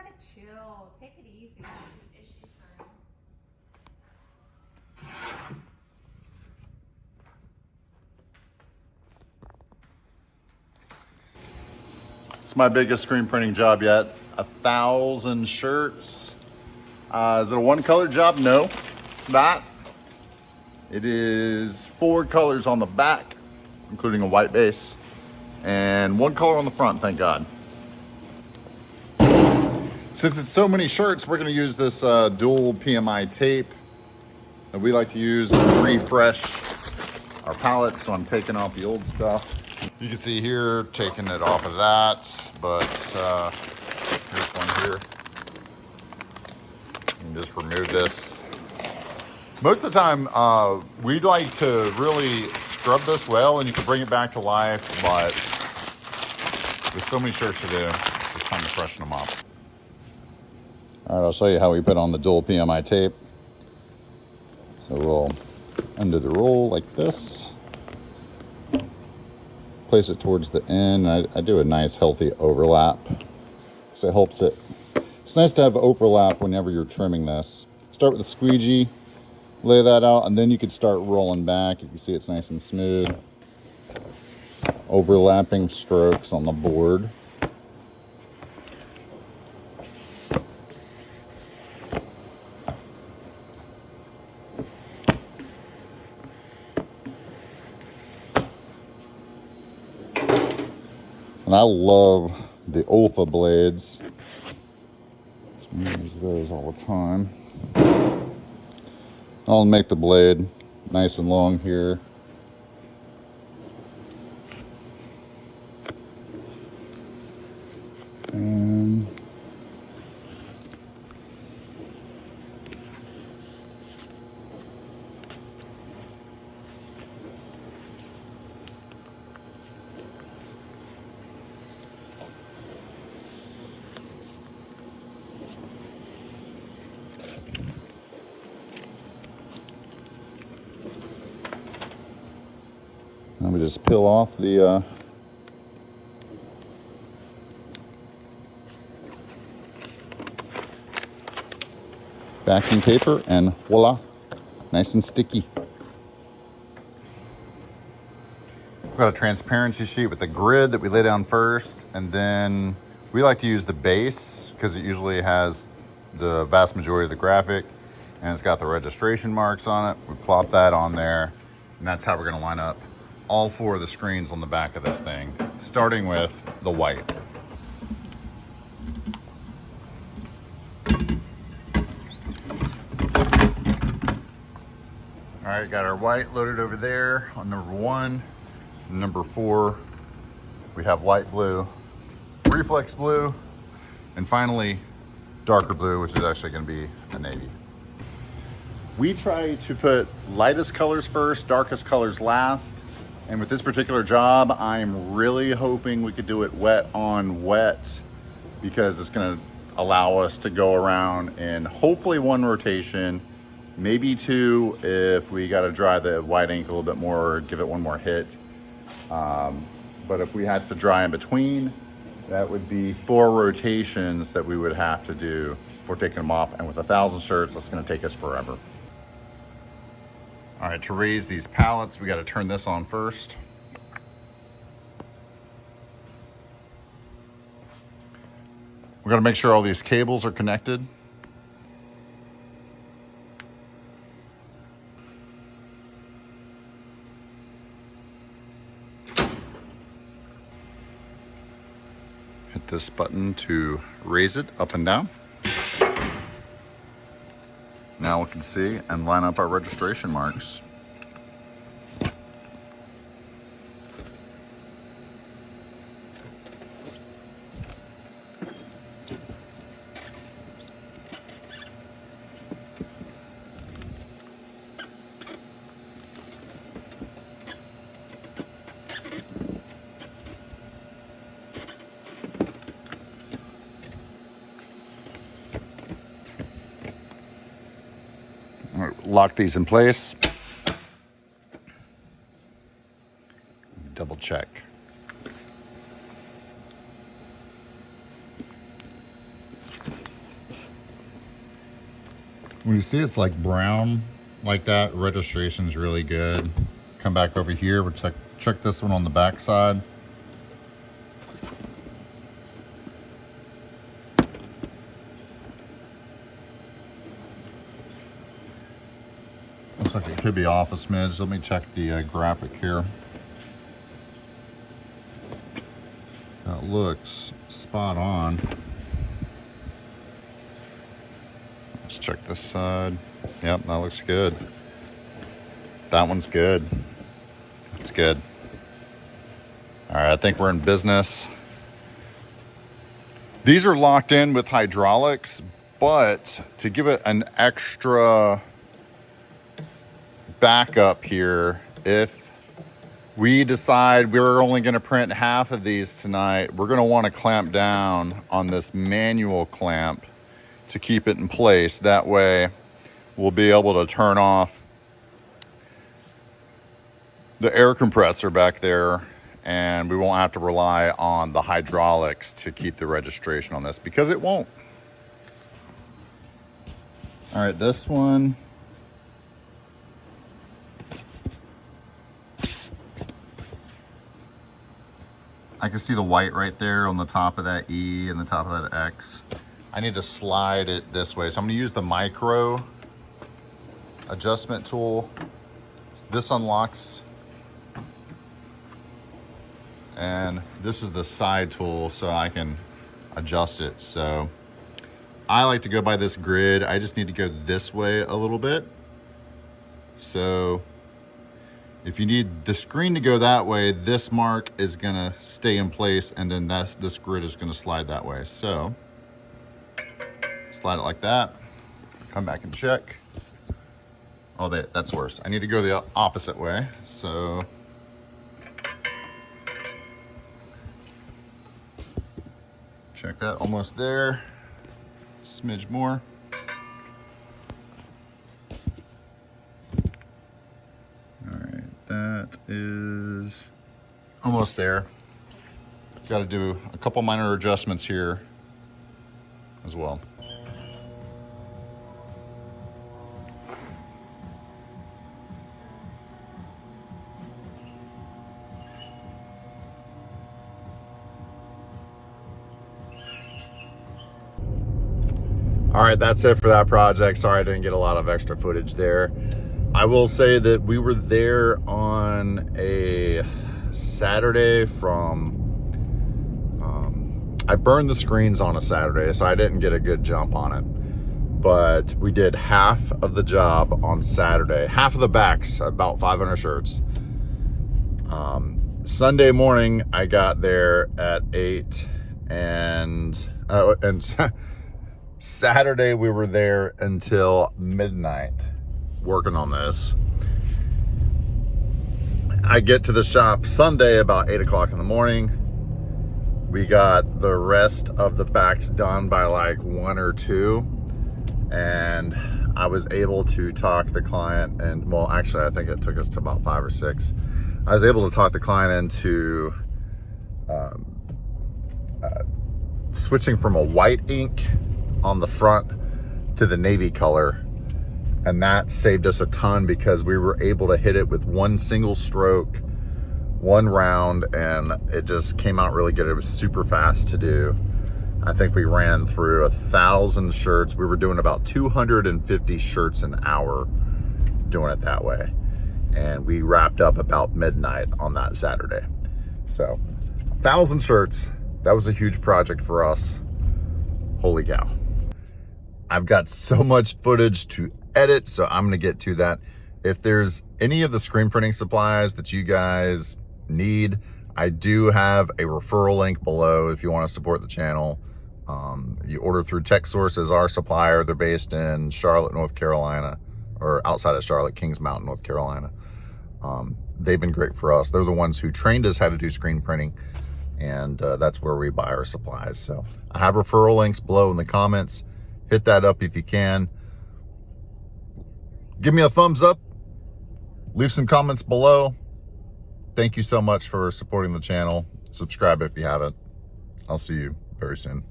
gotta chill. Take it easy. Issues for It's my biggest screen printing job yet. 1,000 shirts. Is it a one color job? No, it's not. It is 4 colors on the back, including a white base, and 1 color on the front, thank God. Since it's so many shirts, we're gonna use this dual PMI tape that we like to use to refresh our pallets, so I'm taking off the old stuff. You can see here, taking it off of that, but here's one here. You can just remove this. Most of the time, we'd like to really scrub this well, and you can bring it back to life, but with so many shirts to do, it's just time to freshen them up. All right, I'll show you how we put on the dual PMI tape. So we'll undo the roll like this. Place it towards the end. I do a nice healthy overlap because it helps it. It's nice to have overlap whenever you're trimming this. Start with the squeegee, lay that out, and then you can start rolling back. You can see it's nice and smooth. Overlapping strokes on the board. And I love the Olfa blades. So I use those all the time. I'll make the blade nice and long here. And let me just peel off the backing paper, and voila, nice and sticky. We've got a transparency sheet with a grid that we lay down first, and then we like to use the base because it usually has the vast majority of the graphic, and it's got the registration marks on it. We plop that on there, and that's how we're going to line up all 4 of the screens on the back of this thing, starting with the white. All right, got our white loaded over there on number 1. Number 4, we have light blue, reflex blue, and finally darker blue, which is actually going to be a navy. We try to put lightest colors first, darkest colors last. And with this particular job, I'm really hoping we could do it wet on wet, because it's going to allow us to go around in hopefully 1 rotation, maybe 2 if we got to dry the white ink a little bit more, or give it 1 more hit. But if we had to dry in between, that would be 4 rotations that we would have to do before taking them off. And with 1,000 shirts, that's going to take us forever. All right, to raise these pallets, we got to turn this on first. We got to make sure all these cables are connected. Hit this button to raise it up and down. Now we can see and line up our registration marks. Lock these in place. Double check. When you see it's like brown like that, registration's really good. Come back over here, we'll check this one on the back side. Looks like it could be off a smidge. Let me check the graphic here. That looks spot on. Let's check this side. Yep, that looks good. That one's good. It's good. All right, I think we're in business. These are locked in with hydraulics, but to give it an extra backup here, if we decide we're only going to print half of these tonight, we're going to want to clamp down on this manual clamp to keep it in place. That way we'll be able to turn off the air compressor back there and we won't have to rely on the hydraulics to keep the registration on this, because it won't. All right, this one, I can see the white right there on the top of that E and the top of that X. I need to slide it this way. So I'm gonna use the micro adjustment tool. This unlocks, and this is the side tool so I can adjust it. So I like to go by this grid. I just need to go this way a little bit. So if you need the screen to go that way, this mark is gonna stay in place, and then this grid is gonna slide that way. So slide it like that, come back and check. Oh, that's worse. I need to go the opposite way. So check that, almost there. Smidge more. All right, that is almost there. Got to do a couple minor adjustments here as well. All right, that's it for that project. Sorry I didn't get a lot of extra footage there. I will say that we were there on a Saturday from, I burned the screens on a Saturday, so I didn't get a good jump on it. But we did half of the job on Saturday, half of the backs, about 500 shirts. Sunday morning, I got there at 8, and Saturday we were there until midnight working on this. I get to the shop Sunday about 8 o'clock in the morning. We got the rest of the backs done by like 1 or 2, and I was able to talk the client, and well, actually I think it took us to about 5 or 6. I was able to talk the client into switching from a white ink on the front to the navy color, and that saved us a ton because we were able to hit it with one single stroke, one round, and it just came out really good. It was super fast to do. I think we ran through 1,000 shirts. We were doing about 250 shirts an hour doing it that way, and we wrapped up about midnight on that Saturday. So 1,000 shirts, that was a huge project for us. Holy cow. I've got so much footage to edit, so I'm gonna get to that. If there's any of the screen printing supplies that you guys need, I do have a referral link below if you want to support the channel. You order through TechSource as our supplier. They're based in Charlotte, North Carolina, or outside of Charlotte, Kings Mountain, North Carolina. They've been great for us. They're the ones who trained us how to do screen printing, and that's where we buy our supplies. So I have referral links below in the comments. Hit that up if you can. Give me a thumbs up. Leave some comments below. Thank you so much for supporting the channel. Subscribe if you haven't. I'll see you very soon.